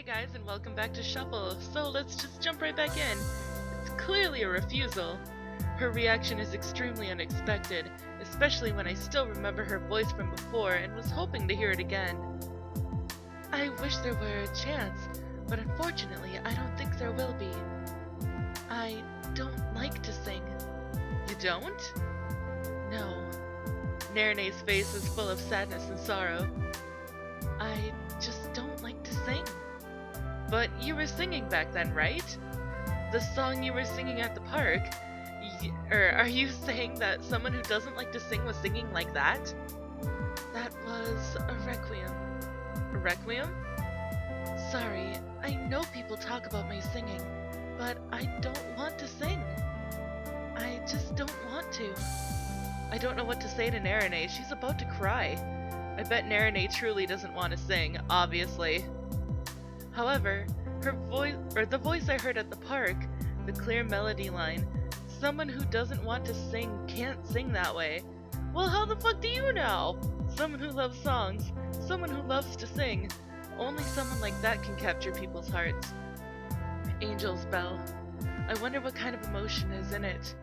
Hey guys, and welcome back to Shuffle. So let's just jump right back in. It's clearly a refusal. Her reaction is extremely unexpected, especially when I still remember her voice from before and was hoping to hear it again. I wish there were a chance, but unfortunately I don't think there will be. I don't like to sing. You don't? No. Narine's face is full of sadness and sorrow. I just don't like to sing. But you were singing back then, right? The song you were singing at the park. Are you saying that someone who doesn't like to sing was singing like that? That was a requiem. A requiem? Sorry, I know people talk about my singing, but I don't want to sing. I just don't want to. I don't know what to say to Narine. She's about to cry. I bet Narine truly doesn't want to sing, obviously. However, the voice I heard at the park, the clear melody line, someone who doesn't want to sing can't sing that way. Well, how the fuck do you know? Someone who loves songs, someone who loves to sing, only someone like that can capture people's hearts. Angel's Bell. I wonder what kind of emotion is in it.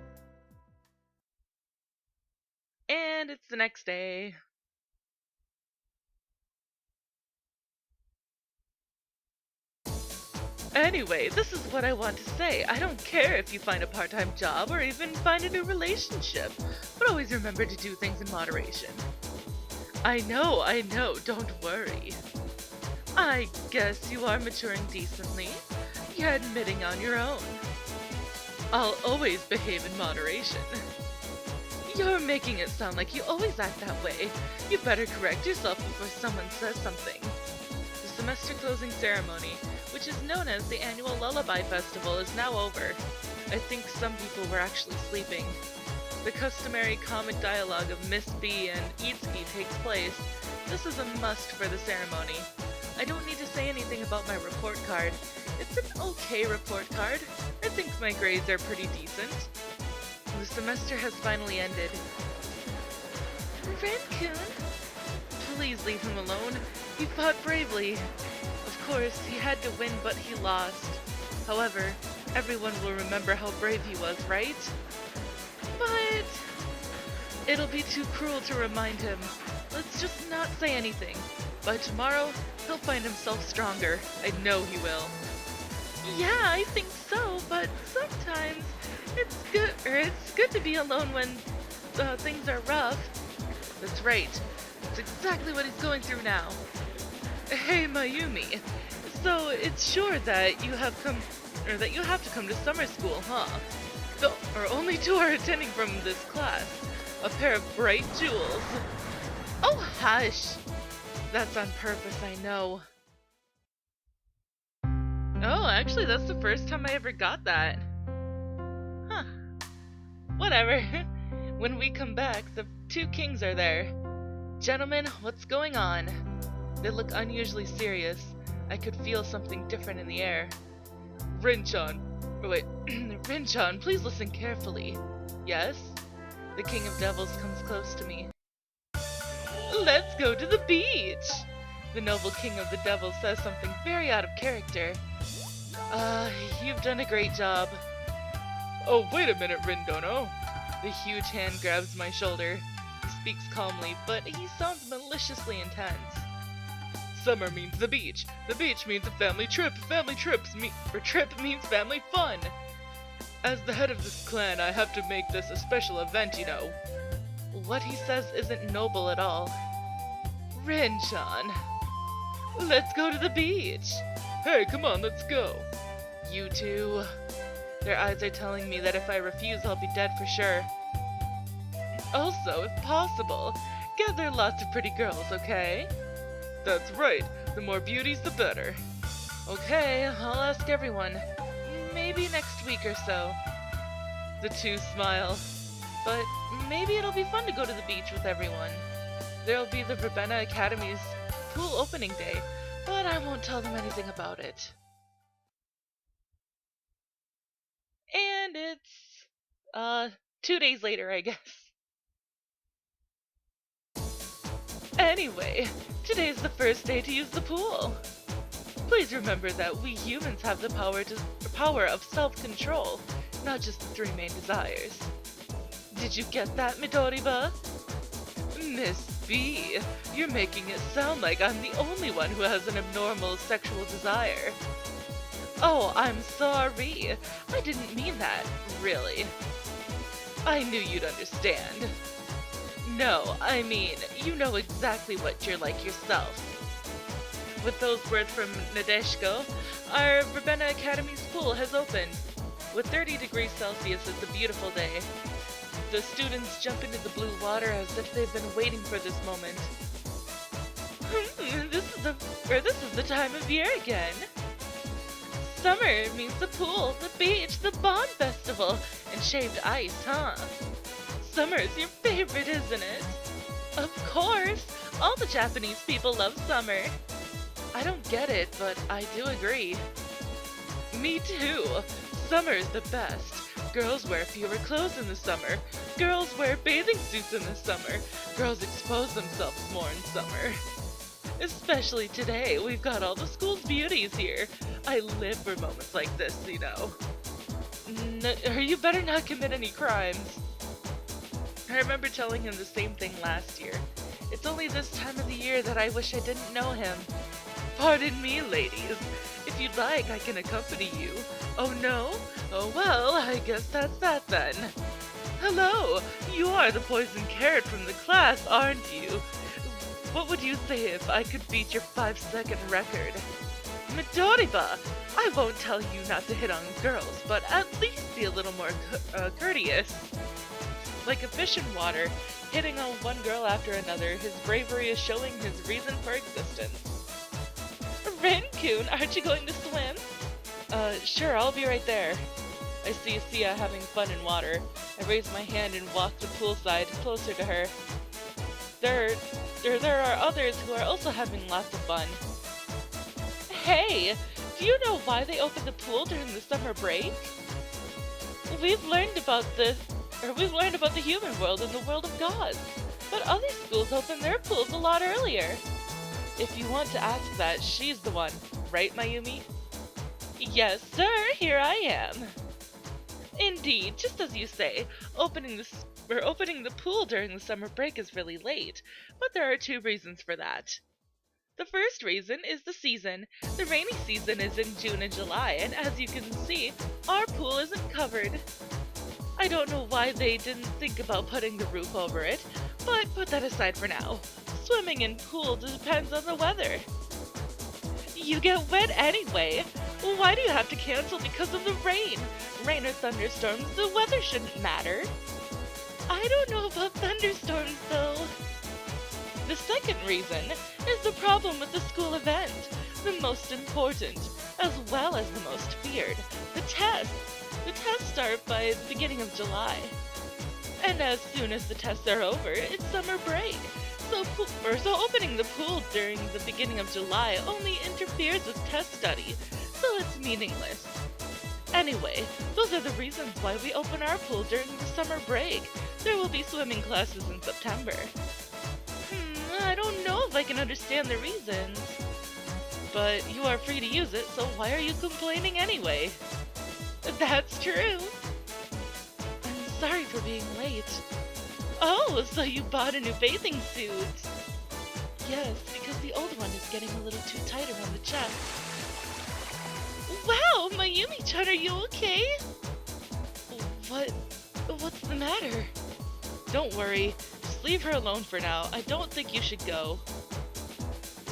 And it's the next day. Anyway, this is what I want to say. I don't care if you find a part-time job or even find a new relationship, but always remember to do things in moderation. I know, don't worry. I guess you are maturing decently. You're admitting on your own. I'll always behave in moderation. You're making it sound like you always act that way. You better correct yourself before someone says something. The semester closing ceremony, which is known as the annual Lullaby Festival, is now over. I think some people were actually sleeping. The customary comic dialogue of Miss B and Itsuki takes place. This is a must for the ceremony. I don't need to say anything about my report card. It's an okay report card. I think my grades are pretty decent. The semester has finally ended. Ren-kun? Please leave him alone. He fought bravely. Of course, he had to win, but he lost. However, everyone will remember how brave he was, right? But it'll be too cruel to remind him. Let's just not say anything. By tomorrow, he'll find himself stronger. I know he will. Yeah, I think so, but sometimes it's good to be alone when things are rough. That's right. It's exactly what he's going through now. Hey, Mayumi. So it's sure that you have to come to summer school, huh? Only two are attending from this class. A pair of bright jewels. Oh, hush! That's on purpose, I know. Oh, actually, that's the first time I ever got that. Huh. Whatever. When we come back, the two kings are there. Gentlemen, what's going on? They look unusually serious. I could feel something different in the air. Rin-chan, please listen carefully. Yes? The King of Devils comes close to me. Let's go to the beach! The noble King of the Devils says something very out of character. You've done a great job. Oh, wait a minute, Rindono. The huge hand grabs my shoulder. He speaks calmly, but he sounds maliciously intense. Summer means the beach. The beach means a family trip. Trip means family fun. As the head of this clan, I have to make this a special event, you know. What he says isn't noble at all. Rin-chan. Let's go to the beach. Hey, come on, let's go. You two. Their eyes are telling me that if I refuse, I'll be dead for sure. Also, if possible, gather lots of pretty girls, okay? That's right. The more beauties, the better. Okay, I'll ask everyone. Maybe next week or so. The two smile. But maybe it'll be fun to go to the beach with everyone. There'll be the Verbena Academy's pool opening day, but I won't tell them anything about it. And it's 2 days later, I guess. Anyway, today's the first day to use the pool. Please Please remember that we humans have the power of self-control, not just the three main desires. Did you get that, Midoriba? Miss B, you're making it sound like I'm the only one who has an abnormal sexual desire. Oh, I'm sorry. I didn't mean that, really. I knew you'd understand. No, I mean, you know exactly what you're like yourself. With those words from Nadeshko, our Ravenna Academy's pool has opened. With 30 degrees Celsius, it's a beautiful day. The students jump into the blue water as if they've been waiting for this moment. This is the time of year again. Summer means the pool, the beach, the Bond Festival, and shaved ice, huh? Summer's your favorite, isn't it? Of course! All the Japanese people love summer. I don't get it, but I do agree. Me too. Summer is the best. Girls wear fewer clothes in the summer. Girls wear bathing suits in the summer. Girls expose themselves more in summer. Especially today, we've got all the school's beauties here. I live for moments like this, you know. You better not commit any crimes. I remember telling him the same thing last year. It's only this time of the year that I wish I didn't know him. Pardon me, ladies. If you'd like, I can accompany you. Oh no? Oh well, I guess that's that then. Hello, you are the poison carrot from the class, aren't you? What would you say if I could beat your 5-second record? Midoriba, I won't tell you not to hit on girls, but at least be a little more courteous. Like a fish in water, hitting on one girl after another, his bravery is showing his reason for existence. Ren-kun, aren't you going to swim? Sure, I'll be right there. I see Sia having fun in water. I raise my hand and walk the poolside closer to her. There are others who are also having lots of fun. Hey, do you know why they opened the pool during the summer break? We've learned about the human world and the world of gods, but other schools open their pools a lot earlier. If you want to ask that, she's the one, right, Mayumi? Yes, sir, here I am. Indeed, just as you say, opening the pool during the summer break is really late, but there are 2 reasons for that. The first reason is the season. The rainy season is in June and July, and as you can see, our pool isn't covered. I don't know why they didn't think about putting the roof over it, but put that aside for now. Swimming in pool depends on the weather. You get wet anyway. Why do you have to cancel because of the rain? Rain or thunderstorms, the weather shouldn't matter. I don't know about thunderstorms though. The second reason is the problem with the school event, the most important, as well as the most feared, the tests. The tests start by the beginning of July. And as soon as the tests are over, it's summer break. So opening the pool during the beginning of July only interferes with test study, so it's meaningless. Anyway, those are the reasons why we open our pool during the summer break. There will be swimming classes in September. I don't know if I can understand the reasons. But you are free to use it, so why are you complaining anyway? That's true. I'm sorry for being late. Oh, so you bought a new bathing suit? Yes, because the old one is getting a little too tight around the chest. Wow, Mayumi-chan, are you okay? What's the matter? Don't worry, just leave her alone for now. I don't think you should go.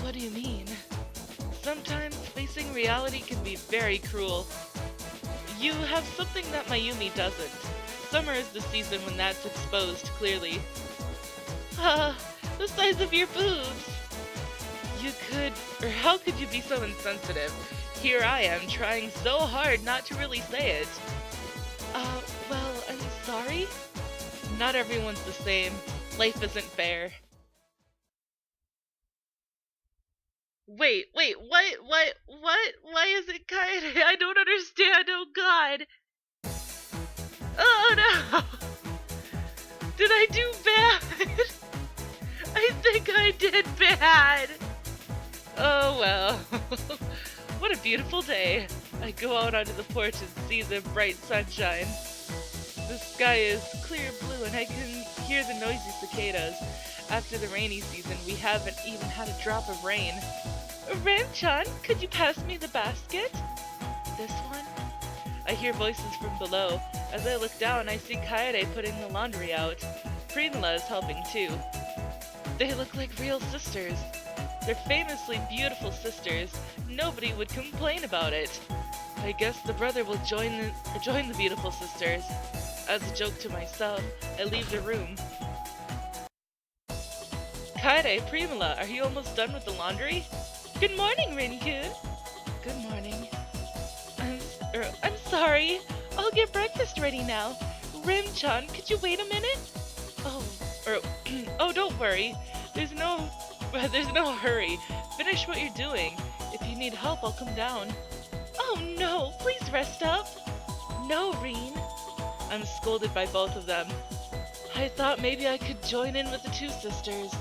What do you mean? Sometimes facing reality can be very cruel. You have something that Mayumi doesn't. Summer is the season when that's exposed clearly. The size of your boobs! How could you be so insensitive? Here I am trying so hard not to really say it. Well, I'm sorry? Not everyone's the same. Life isn't fair. Wait, what? Why is it kind? I don't understand, oh god! Oh no! Did I do bad? I think I did bad! Oh well. What beautiful day. I go out onto the porch and see the bright sunshine. The sky is clear blue and I can hear the noisy cicadas. After the rainy season, we haven't even had a drop of rain. Ran-chan, could you pass me the basket? This one? I hear voices from below. As I look down, I see Kaede putting the laundry out. Primula is helping too. They look like real sisters. They're famously beautiful sisters. Nobody would complain about it. I guess the brother will join the beautiful sisters. As a joke to myself, I leave the room. Kaede, Primula, are you almost done with the laundry? Good morning, Rin-kun. Good morning. I'm sorry. I'll get breakfast ready now. Rim-chan, could you wait a minute? Oh, don't worry. There's no hurry. Finish what you're doing. If you need help, I'll come down. Oh no, please rest up. No, Rin. I'm scolded by both of them. I thought maybe I could join in with the two sisters.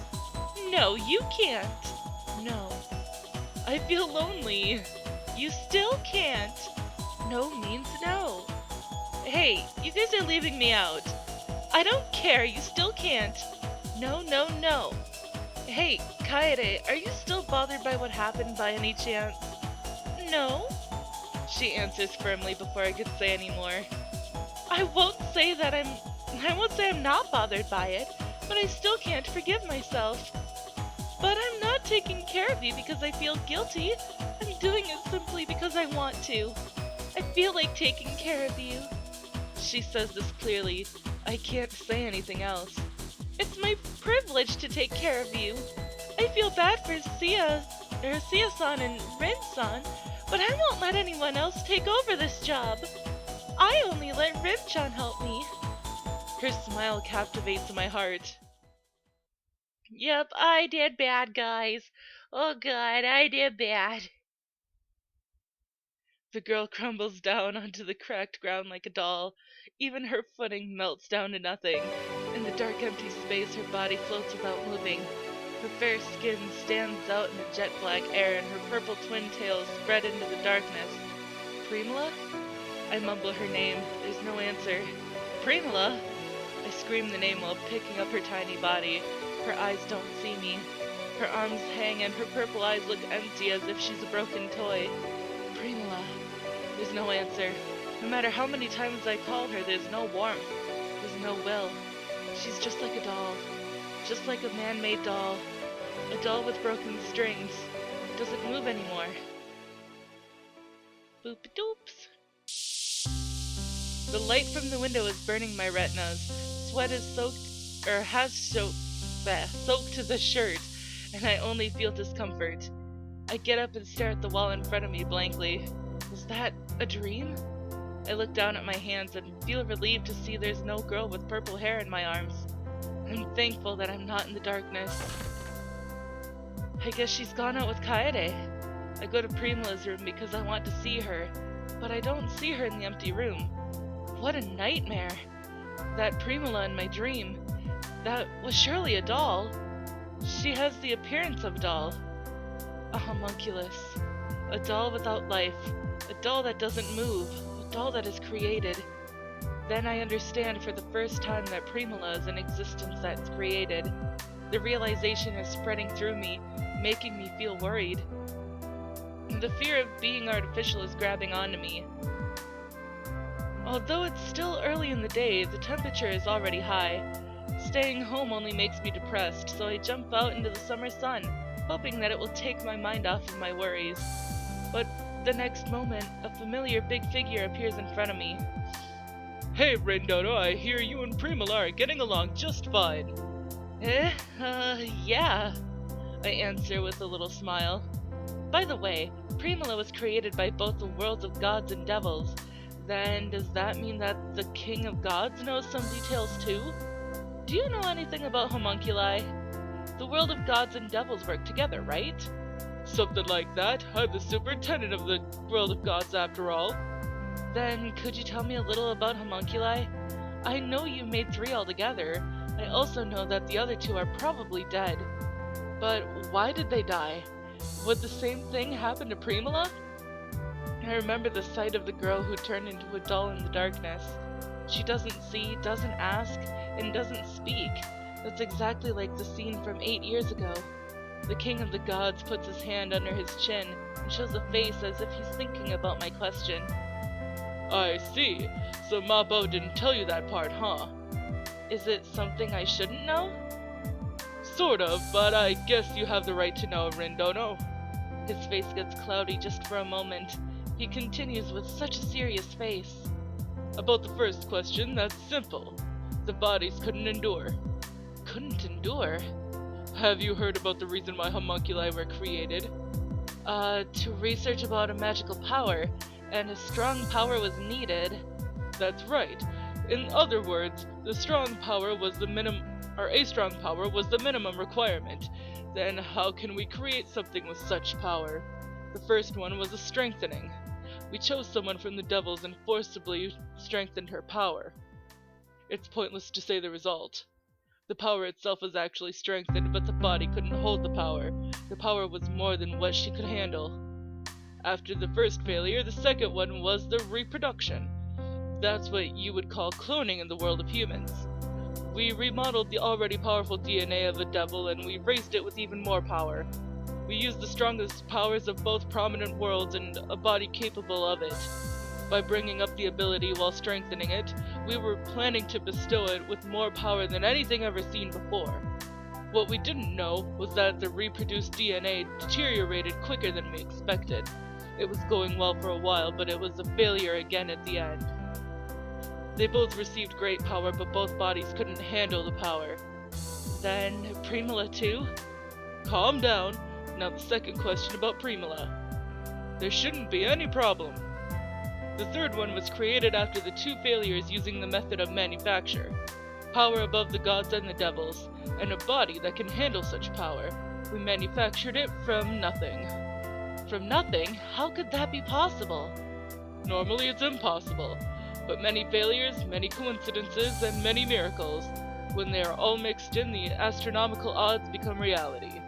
No, you can't. No. I feel lonely. You still can't. No means no. Hey, you guys are leaving me out. I don't care, you still can't. No, no, no. Hey, Kaede, are you still bothered by what happened by any chance? No. She answers firmly before I could say any more. I won't say I'm not bothered by it, but I still can't forgive myself. But I'm not taking care of you because I feel guilty. I'm doing it simply because I want to. I feel like taking care of you. She says this clearly. I can't say anything else. It's my privilege to take care of you. I feel bad for Sia-san and Rin-san, but I won't let anyone else take over this job. I only let Rin-chan help me. Her smile captivates my heart. Yep, I did bad, guys. Oh god, I did bad. The girl crumbles down onto the cracked ground like a doll. Even her footing melts down to nothing. In the dark, empty space, her body floats without moving. Her fair skin stands out in the jet-black air, and her purple twin tails spread into the darkness. Primula? I mumble her name. There's no answer. Primula? I scream the name while picking up her tiny body. Her eyes don't see me. Her arms hang and her purple eyes look empty as if she's a broken toy. Primula. There's no answer. No matter how many times I call her, there's no warmth. There's no will. She's just like a doll. Just like a man-made doll. A doll with broken strings. Doesn't move anymore. Boop-a-doops. The light from the window is burning my retinas. Sweat is has soaked to the shirt, and I only feel discomfort. I get up and stare at the wall in front of me blankly. Was that a dream? I look down at my hands and feel relieved to see there's no girl with purple hair in my arms. I'm thankful that I'm not in the darkness. I guess she's gone out with Kaede. I go to Primula's room because I want to see her, but I don't see her in the empty room. What a nightmare! That Primula in my dream. That was surely a doll. She has the appearance of a doll. A homunculus. A doll without life. A doll that doesn't move. A doll that is created. Then I understand for the first time that Primula is an existence that's created. The realization is spreading through me, making me feel worried. The fear of being artificial is grabbing onto me. Although it's still early in the day, the temperature is already high. Staying home only makes me depressed, so I jump out into the summer sun, hoping that it will take my mind off of my worries. But the next moment, a familiar big figure appears in front of me. Hey, Rendono, I hear you and Primula are getting along just fine. Yeah, I answer with a little smile. By the way, Primula was created by both the worlds of gods and devils. Then does that mean that the King of Gods knows some details too? Do you know anything about homunculi? The world of gods and devils work together, right? Something like that. I'm the superintendent of the world of gods after all. Then could you tell me a little about homunculi? I know you made 3 altogether. I also know that the other 2 are probably dead. But why did they die? Would the same thing happen to Primula? I remember the sight of the girl who turned into a doll in the darkness. She doesn't see, doesn't ask, and doesn't speak. That's exactly like the scene from 8 years ago. The king of the gods puts his hand under his chin and shows a face as if he's thinking about my question. I see. So Mappo didn't tell you that part, huh? Is it something I shouldn't know? Sort of, but I guess you have the right to know, Rindono. His face gets cloudy just for a moment. He continues with such a serious face. About the first question, that's simple. The bodies couldn't endure. Couldn't endure? Have you heard about the reason why homunculi were created? To research about a magical power, and a strong power was needed. That's right. In other words, a strong power was the minimum requirement. Then how can we create something with such power? The first one was a strengthening. We chose someone from the devils and forcibly strengthened her power. It's pointless to say the result. The power itself was actually strengthened, but the body couldn't hold the power. The power was more than what she could handle. After the first failure, the second one was the reproduction. That's what you would call cloning in the world of humans. We remodeled the already powerful DNA of a devil and we raised it with even more power. We used the strongest powers of both prominent worlds and a body capable of it. By bringing up the ability while strengthening it, we were planning to bestow it with more power than anything ever seen before. What we didn't know was that the reproduced DNA deteriorated quicker than we expected. It was going well for a while, but it was a failure again at the end. They both received great power, but both bodies couldn't handle the power. Then, Primula too? Calm down. Now the second question about Primula. There shouldn't be any problem. The third one was created after the 2 failures using the method of manufacture. Power above the gods and the devils, and a body that can handle such power. We manufactured it from nothing. From nothing? How could that be possible? Normally it's impossible. But many failures, many coincidences, and many miracles. When they are all mixed in, the astronomical odds become reality.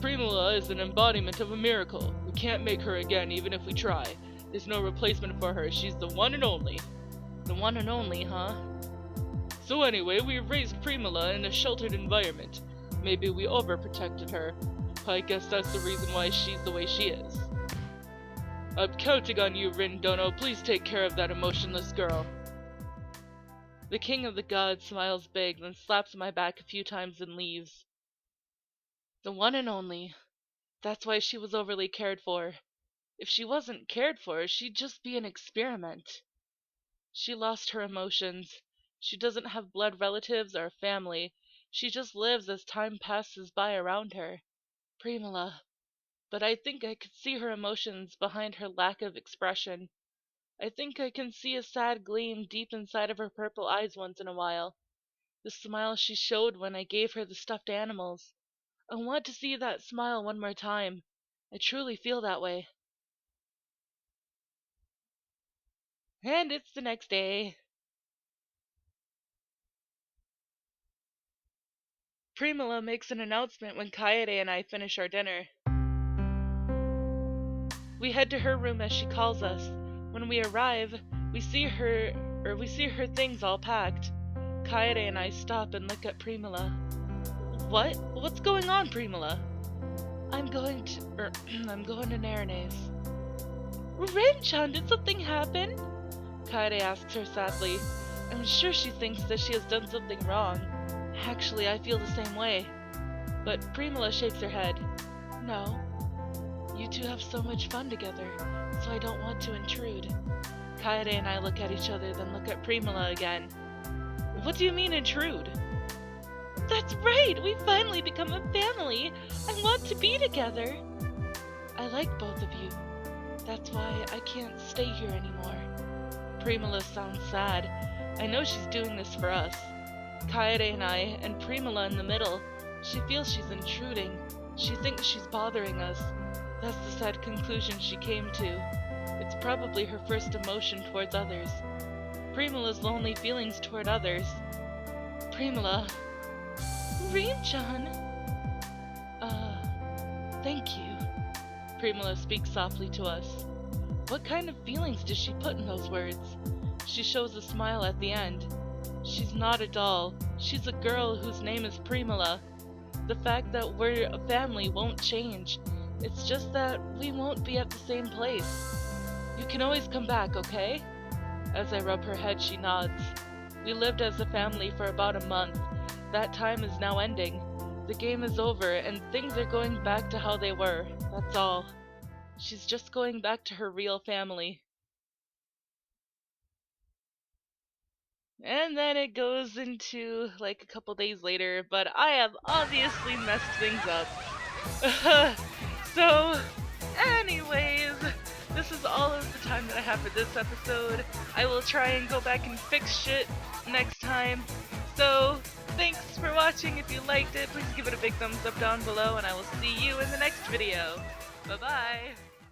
Primula is an embodiment of a miracle. We can't make her again even if we try. There's no replacement for her. She's the one and only. The one and only, huh? So anyway, we raised Primula in a sheltered environment. Maybe we overprotected her. I guess that's the reason why she's the way she is. I'm counting on you, Rindono. Please take care of that emotionless girl. The king of the gods smiles big, then slaps my back a few times and leaves. The one and only. That's why she was overly cared for. If she wasn't cared for, she'd just be an experiment. She lost her emotions. She doesn't have blood relatives or family. She just lives as time passes by around her. Primula. But I think I could see her emotions behind her lack of expression. I think I can see a sad gleam deep inside of her purple eyes once in a while. The smile she showed when I gave her the stuffed animals. I want to see that smile one more time. I truly feel that way. And it's the next day. Primula makes an announcement when Kaede and I finish our dinner. We head to her room as she calls us. When we arrive, we see her things all packed. Kaede and I stop and look at Primula. What? What's going on, Primula? I'm going to Narene's. Rin-chan, did something happen? Kaede asks her sadly. I'm sure she thinks that she has done something wrong. Actually, I feel the same way. But Primula shakes her head. No. You two have so much fun together, so I don't want to intrude. Kaede and I look at each other, then look at Primula again. What do you mean intrude? That's right! We finally become a family! I want to be together! I like both of you. That's why I can't stay here anymore. Primula sounds sad. I know she's doing this for us. Kaede and I, and Primula in the middle. She feels she's intruding. She thinks she's bothering us. That's the sad conclusion she came to. It's probably her first emotion towards others. Primula's lonely feelings toward others. Primula. Rin-chan. Thank you. Primula speaks softly to us. What kind of feelings does she put in those words? She shows a smile at the end. She's not a doll. She's a girl whose name is Primula. The fact that we're a family won't change. It's just that we won't be at the same place. You can always come back, okay? As I rub her head, she nods. We lived as a family for about a month. That time is now ending. The game is over, and things are going back to how they were. That's all. She's just going back to her real family. And then it goes into like a couple days later, but I have obviously messed things up. So, anyways, this is all of the time that I have for this episode. I will try and go back and fix shit next time. So, thanks for watching. If you liked it, please give it a big thumbs up down below, and I will see you in the next video. Bye-bye!